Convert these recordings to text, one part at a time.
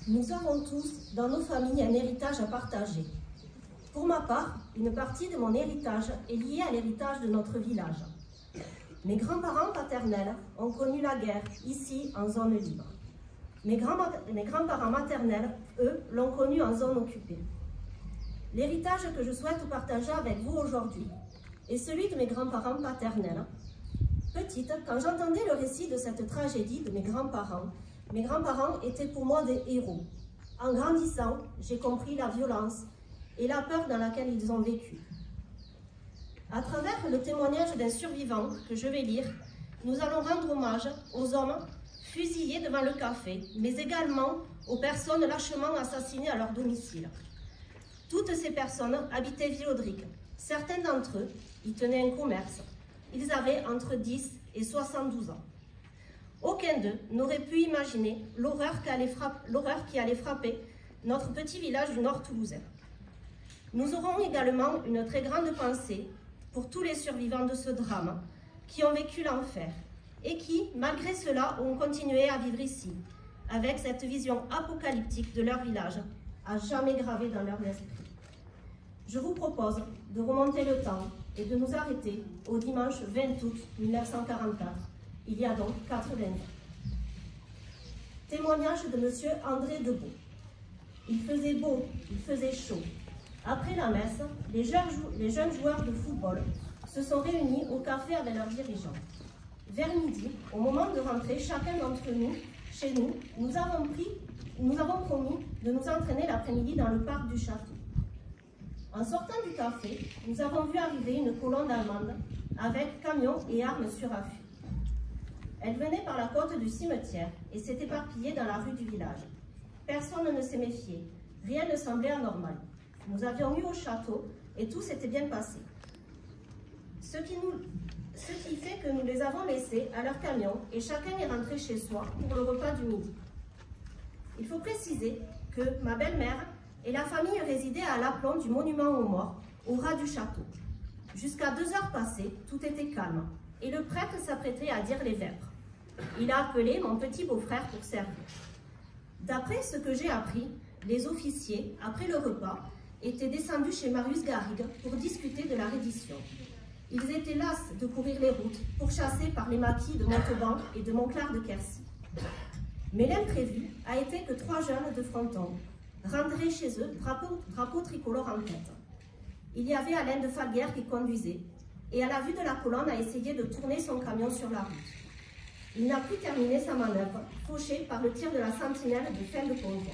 Nous avons tous, dans nos familles, un héritage à partager. Pour ma part, une partie de mon héritage est liée à l'héritage de notre village. Mes grands-parents paternels ont connu la guerre, ici, en zone libre. Mes grands-parents maternels, eux, l'ont connue en zone occupée. L'héritage que je souhaite partager avec vous aujourd'hui est celui de mes grands-parents paternels. Petite, quand j'entendais le récit de cette tragédie de mes grands-parents étaient pour moi des héros. En grandissant, j'ai compris la violence et la peur dans laquelle ils ont vécu. À travers le témoignage d'un survivant que je vais lire, nous allons rendre hommage aux hommes fusillés devant le café, mais également aux personnes lâchement assassinées à leur domicile. Toutes ces personnes habitaient Villaudric. Certains d'entre eux y tenaient un commerce. Ils avaient entre 10 et 72 ans. Aucun d'eux n'aurait pu imaginer l'horreur qui allait frapper notre petit village du Nord toulousain. Nous aurons également une très grande pensée pour tous les survivants de ce drame qui ont vécu l'enfer et qui, malgré cela, ont continué à vivre ici, avec cette vision apocalyptique de leur village, à jamais gravée dans leur esprit. Je vous propose de remonter le temps et de nous arrêter au dimanche 20 août 1944, il y a donc 80 ans. Témoignage de M. André Debeau. Il faisait beau, il faisait chaud. Après la messe, les jeunes joueurs de football se sont réunis au café avec leurs dirigeants. Vers midi, au moment de rentrer, chacun d'entre nous, chez nous, nous avons promis de nous entraîner l'après-midi dans le parc du château. En sortant du café, nous avons vu arriver une colonne allemande avec camions et armes sur affût. Elle venait par la côte du cimetière et s'est éparpillée dans la rue du village. Personne ne s'est méfié, rien ne semblait anormal. Nous avions eu au château et tout s'était bien passé. Ce qui fait que nous les avons laissés à leur camion et chacun est rentré chez soi pour le repas du midi. Il faut préciser que ma belle-mère et la famille résidaient à l'aplomb du monument aux morts, au ras du château. Jusqu'à 2 heures passées, tout était calme et le prêtre s'apprêtait à dire les vêpres. Il a appelé mon petit beau-frère pour servir. D'après ce que j'ai appris, les officiers, après le repas, étaient descendus chez Marius Garrigue pour discuter de la reddition. Ils étaient las de courir les routes, pourchassés par les maquis de Montauban et de Montclar de Quercy. Mais l'imprévu a été que 3 jeunes de Fronton rentraient chez eux, drapeau tricolore en tête. Il y avait Alain de Falguière qui conduisait, et à la vue de la colonne a essayé de tourner son camion sur la route. Il n'a pu terminer sa manœuvre, fauché par le tir de la sentinelle de fin de convoi.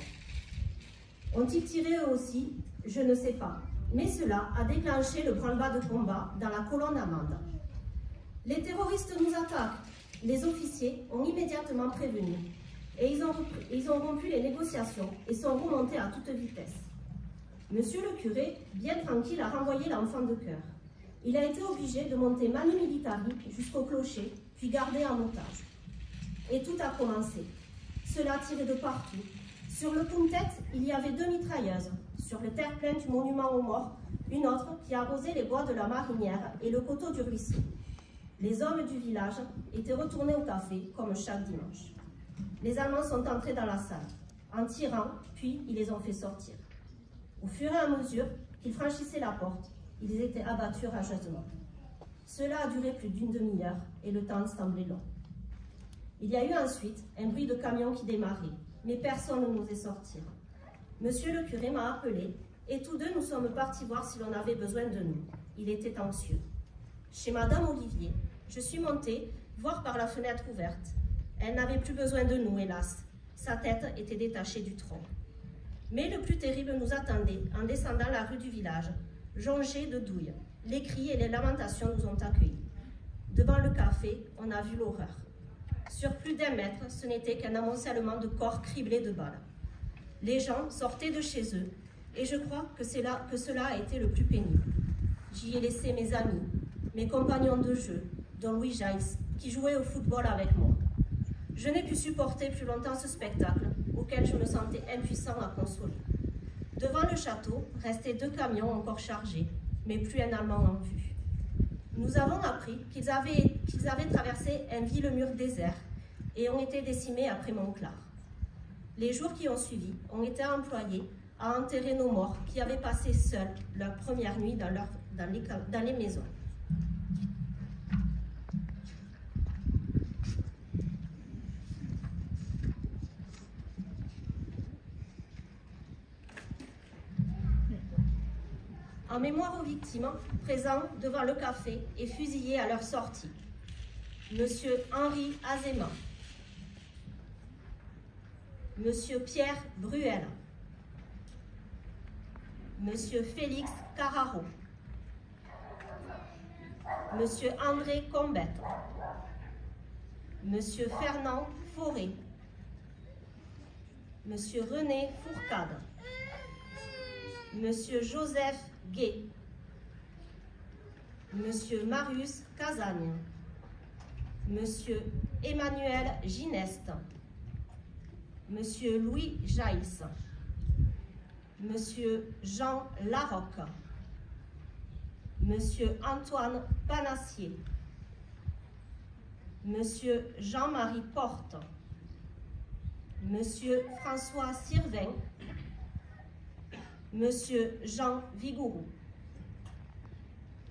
Ont-ils tiré eux aussi? Je ne sais pas, mais cela a déclenché le branle-bas de combat dans la colonne allemande. Les terroristes nous attaquent. Les officiers ont immédiatement prévenu et ils ont rompu les négociations et sont remontés à toute vitesse. Monsieur le curé, bien tranquille, a renvoyé l'enfant de chœur. Il a été obligé de monter manu militari jusqu'au clocher, puis gardé en otage. Et tout a commencé. Cela tirait de partout. Sur le pont-tête, il y avait 2 mitrailleuses. Sur le terre-plein du monument aux morts, une autre qui arrosait les bois de la Marinière et le coteau du ruisseau. Les hommes du village étaient retournés au café, comme chaque dimanche. Les Allemands sont entrés dans la salle, en tirant, puis ils les ont fait sortir. Au fur et à mesure qu'ils franchissaient la porte, ils étaient abattus rageusement. Cela a duré plus d'1 demi-heure et le temps semblait long. Il y a eu ensuite un bruit de camion qui démarrait, mais personne ne n'osait sortir. Monsieur le curé m'a appelé et tous deux nous sommes partis voir si l'on avait besoin de nous. Il était anxieux. Chez Madame Olivier, je suis montée voir par la fenêtre ouverte. Elle n'avait plus besoin de nous, hélas. Sa tête était détachée du tronc. Mais le plus terrible nous attendait en descendant la rue du village, jonchée de douilles. Les cris et les lamentations nous ont accueillis. Devant le café, on a vu l'horreur. Sur plus d'1 mètre, ce n'était qu'un amoncellement de corps criblés de balles. Les gens sortaient de chez eux, et je crois que cela a été le plus pénible. J'y ai laissé mes amis, mes compagnons de jeu, dont Louis Jaïs, qui jouait au football avec moi. Je n'ai pu supporter plus longtemps ce spectacle, auquel je me sentais impuissant à consoler. Devant le château, restaient 2 camions encore chargés, mais plus un Allemand en vue. Nous avons appris qu'ils avaient traversé un vil mur désert et ont été décimés après Montclar. Les jours qui ont suivi ont été employés à enterrer nos morts qui avaient passé seuls leur première nuit dans les maisons. En mémoire aux victimes, présents devant le café et fusillés à leur sortie. Monsieur Henri Azéma, Monsieur Pierre Bruel, Monsieur Félix Carraro, Monsieur André Combette, Monsieur Fernand Fauré, Monsieur René Fourcade, Monsieur Joseph Gay, Monsieur Marius Casagne, Monsieur Emmanuel Gineste, Monsieur Louis Jaïs, Monsieur Jean Larocque, Monsieur Antoine Panassier, Monsieur Jean-Marie Porte, Monsieur François Sirvin, Monsieur Jean Vigourou.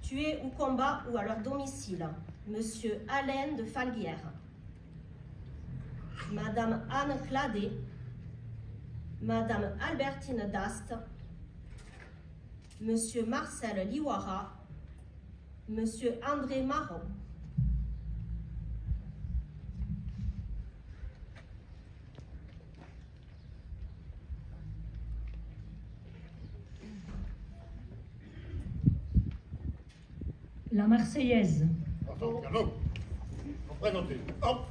Tués au combat ou à leur domicile, Monsieur Alain de Falguière, Madame Anne Cladet, Madame Albertine Dast, Monsieur Marcel Liwara, Monsieur André Marron. La Marseillaise. Attends, piano. Présentez. Hop.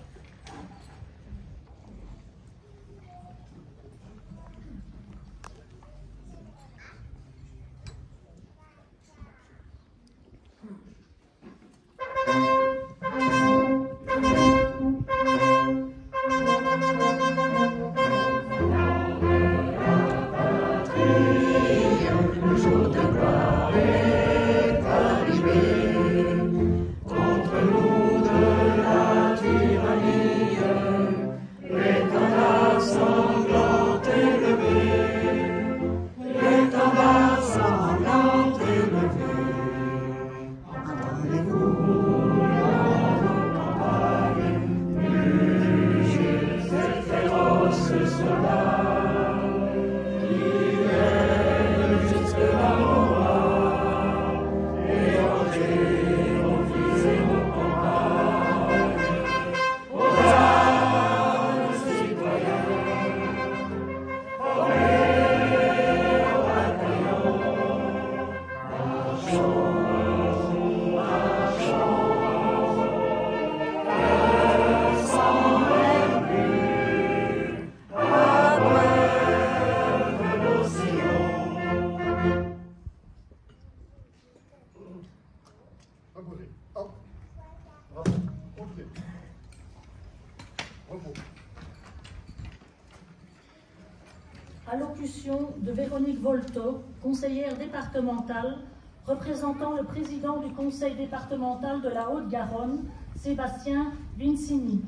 Allocution de Véronique Volto, conseillère départementale, représentant le président du conseil départemental de la Haute-Garonne, Sébastien Vincini.